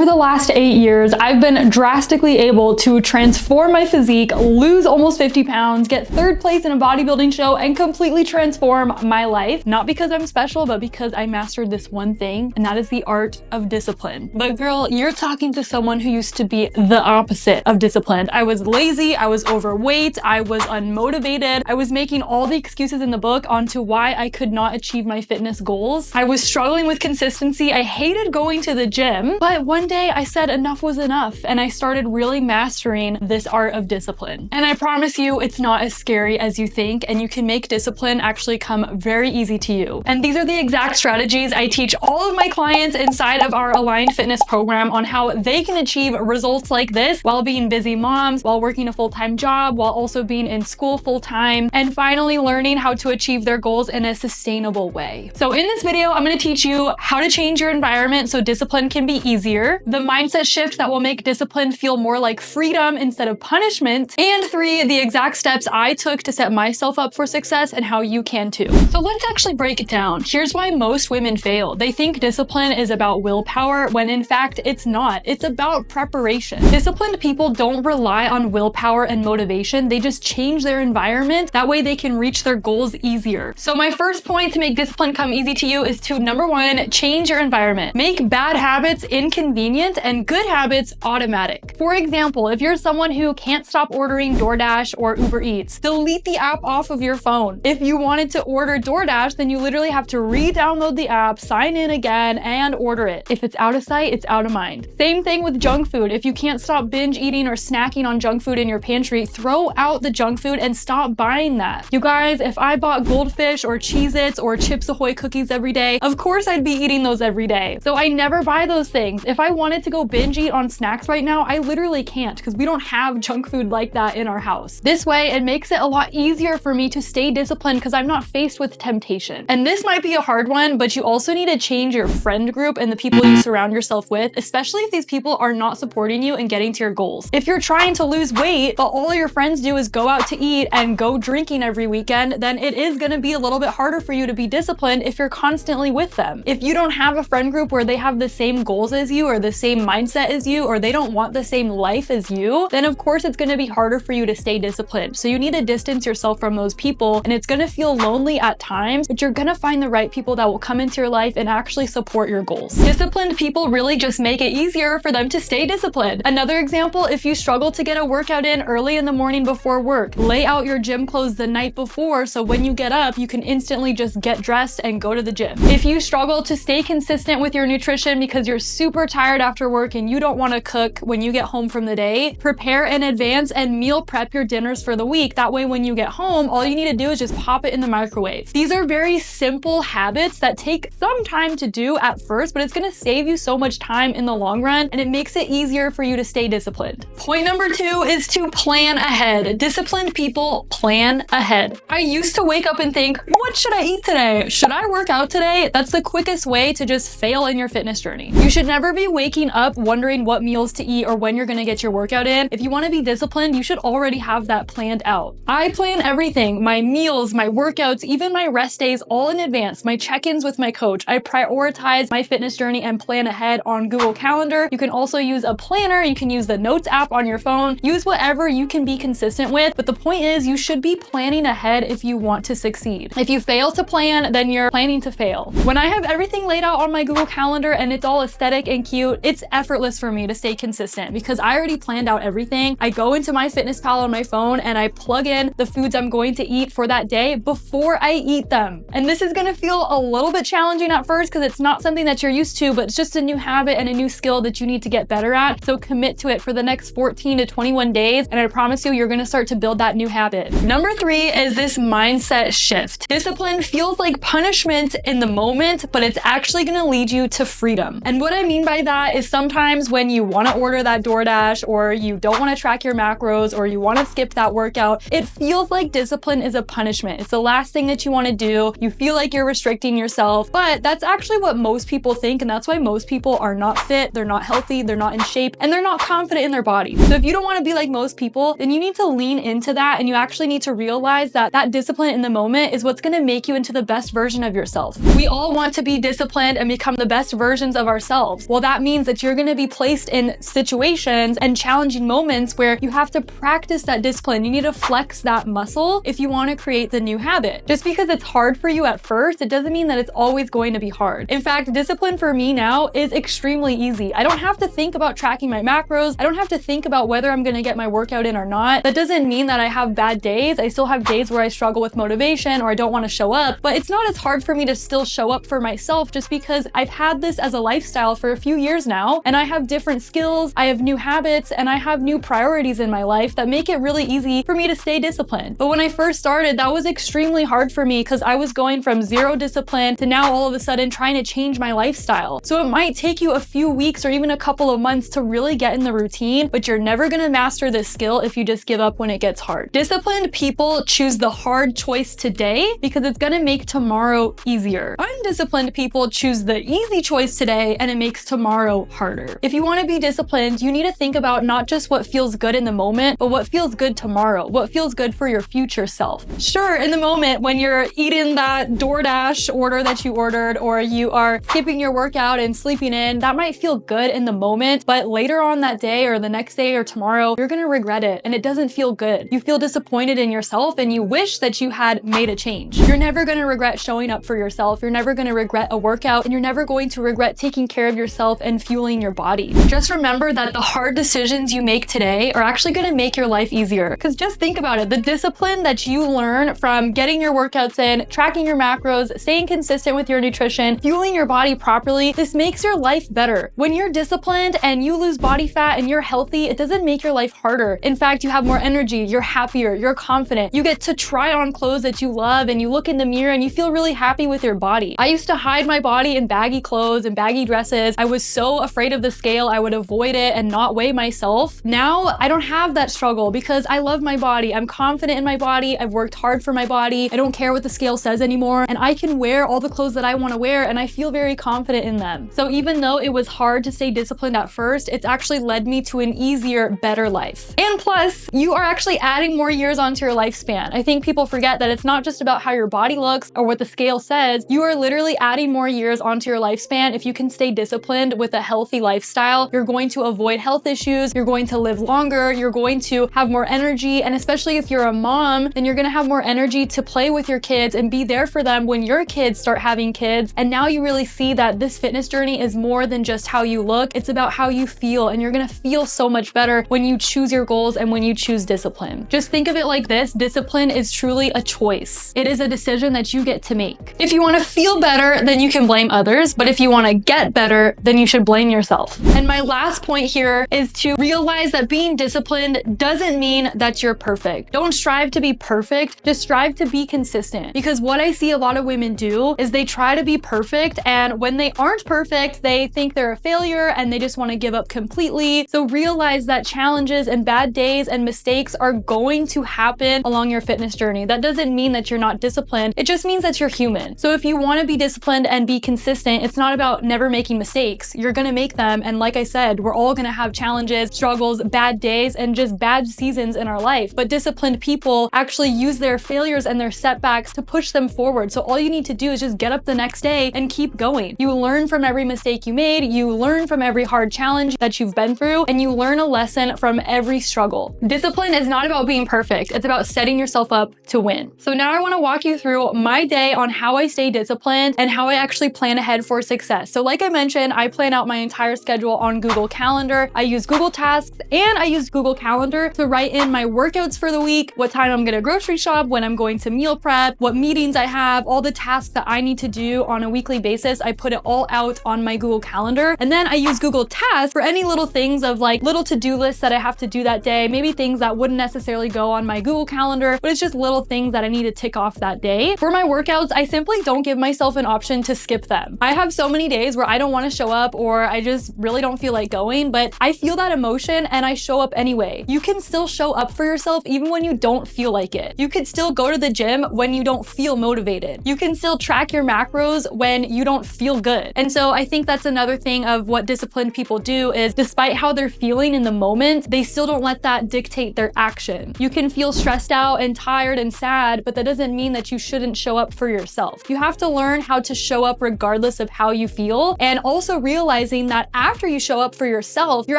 Over the last 8 years, I've been drastically able to transform my physique, lose almost 50 pounds, get 3rd place in a bodybuilding show, and completely transform my life. Not because I'm special, but because I mastered this one thing, and that is the art of discipline. But girl, you're talking to someone who used to be the opposite of disciplined. I was lazy, I was overweight, I was unmotivated, I was making all the excuses in the book onto why I could not achieve my fitness goals. I was struggling with consistency, I hated going to the gym, but one day I said enough was enough, and I started really mastering this art of discipline. And I promise you, it's not as scary as you think, and you can make discipline actually come very easy to you. And these are the exact strategies I teach all of my clients inside of our Aligned Fitness program on how they can achieve results like this while being busy moms, while working a full-time job, while also being in school full-time, and finally learning how to achieve their goals in a sustainable way. So in this video, I'm going to teach you how to change your environment so discipline can be easier, the mindset shift that will make discipline feel more like freedom instead of punishment, and 3, the exact steps I took to set myself up for success and how you can too. So let's actually break it down. Here's why most women fail. They think discipline is about willpower when in fact it's not. It's about preparation. Disciplined people don't rely on willpower and motivation. They just change their environment. That way they can reach their goals easier. So my first point to make discipline come easy to you is to, number 1, change your environment. Make bad habits inconvenient and good habits automatic. For example, if you're someone who can't stop ordering DoorDash or Uber Eats, delete the app off of your phone. If you wanted to order DoorDash, then you literally have to re-download the app, sign in again, and order it. If it's out of sight, it's out of mind. Same thing with junk food. If you can't stop binge eating or snacking on junk food in your pantry, throw out the junk food and stop buying that. You guys, if I bought Goldfish or Cheez-Its or Chips Ahoy cookies every day, of course I'd be eating those every day. So I never buy those things. If I wanted to go binge eat on snacks right now, I literally can't because we don't have junk food like that in our house. This way, it makes it a lot easier for me to stay disciplined because I'm not faced with temptation. And this might be a hard one, but you also need to change your friend group and the people you surround yourself with, especially if these people are not supporting you in getting to your goals. If you're trying to lose weight, but all your friends do is go out to eat and go drinking every weekend, then it is going to be a little bit harder for you to be disciplined if you're constantly with them. If you don't have a friend group where they have the same goals as you or the same mindset as you, or they don't want the same life as you, then of course it's going to be harder for you to stay disciplined. So you need to distance yourself from those people, and it's going to feel lonely at times, but you're going to find the right people that will come into your life and actually support your goals. Disciplined people really just make it easier for them to stay disciplined. Another example, if you struggle to get a workout in early in the morning before work, lay out your gym clothes the night before so when you get up, you can instantly just get dressed and go to the gym. If you struggle to stay consistent with your nutrition because you're super tired after work and you don't want to cook when you get home from the day, prepare in advance and meal prep your dinners for the week. That way when you get home, all you need to do is just pop it in the microwave. These are very simple habits that take some time to do at first, but it's going to save you so much time in the long run, and it makes it easier for you to stay disciplined. Point number 2 is to plan ahead. Disciplined people plan ahead. I used to wake up and think, what should I eat today? Should I work out today? That's the quickest way to just fail in your fitness journey. You should never be waking up wondering what meals to eat or when you're going to get your workout in. If you want to be disciplined, you should already have that planned out. I plan everything, my meals, my workouts, even my rest days, all in advance, my check-ins with my coach. I prioritize my fitness journey and plan ahead on Google Calendar. You can also use a planner. You can use the Notes app on your phone. Use whatever you can be consistent with. But the point is, you should be planning ahead if you want to succeed. If you fail to plan, then you're planning to fail. When I have everything laid out on my Google Calendar and it's all aesthetic and cute, it's effortless for me to stay consistent because I already planned out everything. I go into my fitness pal on my phone and I plug in the foods I'm going to eat for that day before I eat them. And this is going to feel a little bit challenging at first because it's not something that you're used to, but it's just a new habit and a new skill that you need to get better at. So commit to it for the next 14 to 21 days, and I promise you're going to start to build that new habit. Number 3 is this mindset shift. Discipline feels like punishment in the moment, but it's actually going to lead you to freedom. And what I mean by that is sometimes when you want to order that DoorDash, or you don't want to track your macros, or you want to skip that workout, it feels like discipline is a punishment. It's the last thing that you want to do. You feel like you're restricting yourself, but that's actually what most people think, and that's why most people are not fit, they're not healthy, they're not in shape, and they're not confident in their body. So if you don't want to be like most people, then you need to lean into that, and you actually need to realize that that discipline in the moment is what's going to make you into the best version of yourself. We all want to be disciplined and become the best versions of ourselves. Well, that means means that you're gonna be placed in situations and challenging moments where you have to practice that discipline. You need to flex that muscle if you wanna create the new habit. Just because it's hard for you at first, it doesn't mean that it's always going to be hard. In fact, discipline for me now is extremely easy. I don't have to think about tracking my macros. I don't have to think about whether I'm gonna get my workout in or not. That doesn't mean that I have bad days. I still have days where I struggle with motivation or I don't wanna show up, but it's not as hard for me to still show up for myself just because I've had this as a lifestyle for a few years now, and I have different skills, I have new habits, and I have new priorities in my life that make it really easy for me to stay disciplined. But when I first started, that was extremely hard for me because I was going from zero discipline to now all of a sudden trying to change my lifestyle. So it might take you a few weeks or even a couple of months to really get in the routine, but you're never gonna master this skill if you just give up when it gets hard. Disciplined people choose the hard choice today because it's gonna make tomorrow easier. Undisciplined people choose the easy choice today and it makes tomorrow harder. If you wanna be disciplined, you need to think about not just what feels good in the moment, but what feels good tomorrow, what feels good for your future self. Sure, in the moment when you're eating that DoorDash order that you ordered, or you are skipping your workout and sleeping in, that might feel good in the moment, but later on that day or the next day or tomorrow, you're gonna regret it and it doesn't feel good. You feel disappointed in yourself and you wish that you had made a change. You're never gonna regret showing up for yourself. You're never gonna regret a workout, and you're never going to regret taking care of yourself and fueling your body. Just remember that the hard decisions you make today are actually gonna make your life easier. Because just think about it, the discipline that you learn from getting your workouts in, tracking your macros, staying consistent with your nutrition, fueling your body properly, this makes your life better. When you're disciplined and you lose body fat and you're healthy, it doesn't make your life harder. In fact, you have more energy, you're happier, you're confident, you get to try on clothes that you love, and you look in the mirror and you feel really happy with your body. I used to hide my body in baggy clothes and baggy dresses. I was so afraid of the scale, I would avoid it and not weigh myself. Now, I don't have that struggle because I love my body. I'm confident in my body. I've worked hard for my body. I don't care what the scale says anymore, and I can wear all the clothes that I want to wear, and I feel very confident in them. So even though it was hard to stay disciplined at first, it's actually led me to an easier, better life. And plus, you are actually adding more years onto your lifespan. I think people forget that it's not just about how your body looks or what the scale says. You are literally adding more years onto your lifespan. If you can stay disciplined with a healthy lifestyle, you're going to avoid health issues, you're going to live longer, you're going to have more energy, and especially if you're a mom, then you're gonna have more energy to play with your kids and be there for them when your kids start having kids. And now you really see that this fitness journey is more than just how you look, it's about how you feel, and you're gonna feel so much better when you choose your goals and when you choose discipline. Just think of it like this, discipline is truly a choice. It is a decision that you get to make. If you wanna feel better, then you can blame others, but if you wanna get better, then you should blame yourself. And my last point here is to realize that being disciplined doesn't mean that you're perfect. Don't strive to be perfect, just strive to be consistent. Because what I see a lot of women do is they try to be perfect, and when they aren't perfect, they think they're a failure and they just want to give up completely. So realize that challenges and bad days and mistakes are going to happen along your fitness journey. That doesn't mean that you're not disciplined. It just means that you're human. So if you want to be disciplined and be consistent, it's not about never making mistakes. You're going to make them. And like I said, we're all going to have challenges, struggles, bad days, and just bad seasons in our life. But disciplined people actually use their failures and their setbacks to push them forward. So all you need to do is just get up the next day and keep going. You learn from every mistake you made, you learn from every hard challenge that you've been through, and you learn a lesson from every struggle. Discipline is not about being perfect. It's about setting yourself up to win. So now I want to walk you through my day on how I stay disciplined and how I actually plan ahead for success. So like I mentioned, I plan out my entire schedule on Google Calendar. I use Google Tasks and I use Google Calendar to write in my workouts for the week, what time I'm gonna grocery shop, when I'm going to meal prep, what meetings I have, all the tasks that I need to do on a weekly basis. I put it all out on my Google Calendar. And then I use Google Tasks for any little things of like little to-do lists that I have to do that day, maybe things that wouldn't necessarily go on my Google Calendar, but it's just little things that I need to tick off that day. For my workouts, I simply don't give myself an option to skip them. I have so many days where I don't want to show up or I just really don't feel like going, but I feel that emotion and I show up anyway. You can still show up for yourself even when you don't feel like it. You could still go to the gym when you don't feel motivated. You can still track your macros when you don't feel good. And so I think that's another thing of what disciplined people do is despite how they're feeling in the moment, they still don't let that dictate their action. You can feel stressed out and tired and sad, but that doesn't mean that you shouldn't show up for yourself. You have to learn how to show up regardless of how you feel, and also realize realizing that after you show up for yourself, you're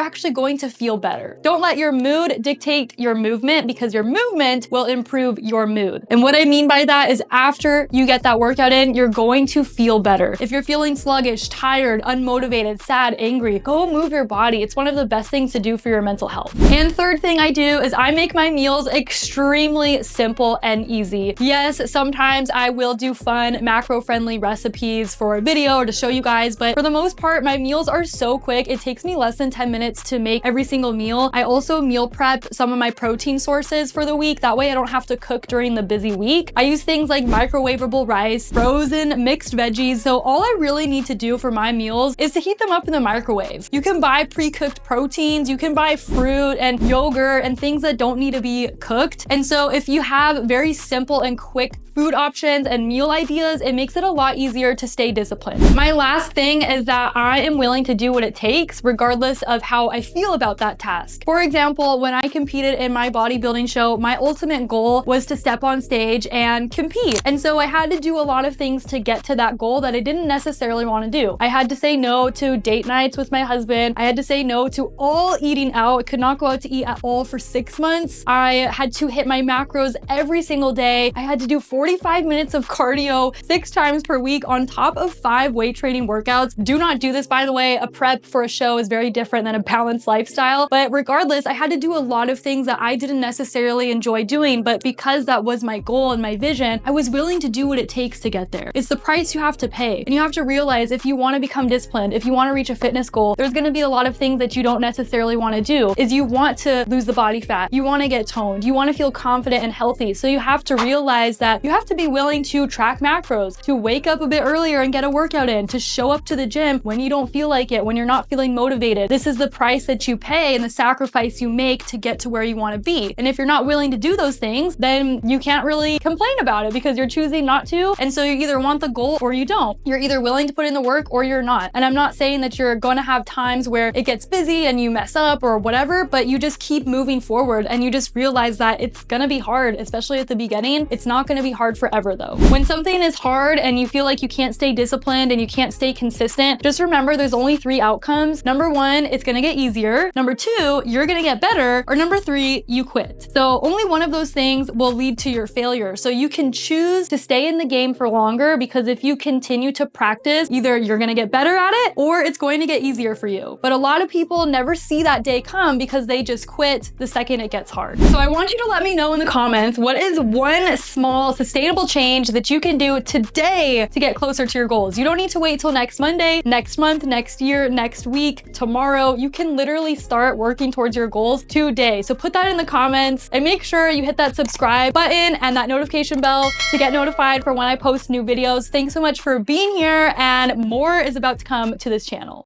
actually going to feel better. Don't let your mood dictate your movement, because your movement will improve your mood. And what I mean by that is after you get that workout in, you're going to feel better. If you're feeling sluggish, tired, unmotivated, sad, angry, go move your body. It's one of the best things to do for your mental health. And third thing I do is I make my meals extremely simple and easy. Yes, sometimes I will do fun macro-friendly recipes for a video or to show you guys, but for the most part, my meals are so quick. It takes me less than 10 minutes to make every single meal. I also meal prep some of my protein sources for the week. That way I don't have to cook during the busy week. I use things like microwavable rice, frozen mixed veggies. So all I really need to do for my meals is to heat them up in the microwave. You can buy pre-cooked proteins, you can buy fruit and yogurt and things that don't need to be cooked. And so if you have very simple and quick food options and meal ideas, it makes it a lot easier to stay disciplined. My last thing is that I am willing to do what it takes regardless of how I feel about that task. For example, when I competed in my bodybuilding show, my ultimate goal was to step on stage and compete. And so I had to do a lot of things to get to that goal that I didn't necessarily want to do. I had to say no to date nights with my husband. I had to say no to all eating out. I could not go out to eat at all for 6 months. I had to hit my macros every single day. I had to do 45 minutes of cardio 6 times per week on top of 5 weight training workouts. Do not do this, by the way. A prep for a show is very different than a balanced lifestyle. But regardless, I had to do a lot of things that I didn't necessarily enjoy doing, but because that was my goal and my vision, I was willing to do what it takes to get there. It's the price you have to pay. And you have to realize if you want to become disciplined, if you want to reach a fitness goal, there's going to be a lot of things that you don't necessarily want to do. Is you want to lose the body fat, you want to get toned, you want to feel confident and healthy. So you have to realize that you have to be willing to track macros, to wake up a bit earlier and get a workout in, to show up to the gym when you don't feel like it, when you're not feeling motivated. This is the price that you pay and the sacrifice you make to get to where you want to be. And if you're not willing to do those things, then you can't really complain about it because you're choosing not to. And so you either want the goal or you don't. You're either willing to put in the work or you're not. And I'm not saying that you're going to have times where it gets busy and you mess up or whatever, but you just keep moving forward and you just realize that it's going to be hard, especially at the beginning. It's not going to be hard forever though. When something is hard and you feel like you can't stay disciplined and you can't stay consistent, just remember there's only 3 outcomes. Number 1, it's going to get easier. Number 2, you're going to get better. Or number 3, you quit. So only one of those things will lead to your failure. So you can choose to stay in the game for longer, because if you continue to practice, either you're going to get better at it or it's going to get easier for you. But a lot of people never see that day come because they just quit the second it gets hard. So I want you to let me know in the comments, what is one small sustainable change that you can do today to get closer to your goals? You don't need to wait till next Monday, next month, next year, next week, tomorrow. You can literally start working towards your goals today. So put that in the comments and make sure you hit that subscribe button and that notification bell to get notified for when I post new videos. Thanks so much for being here, and more is about to come to this channel.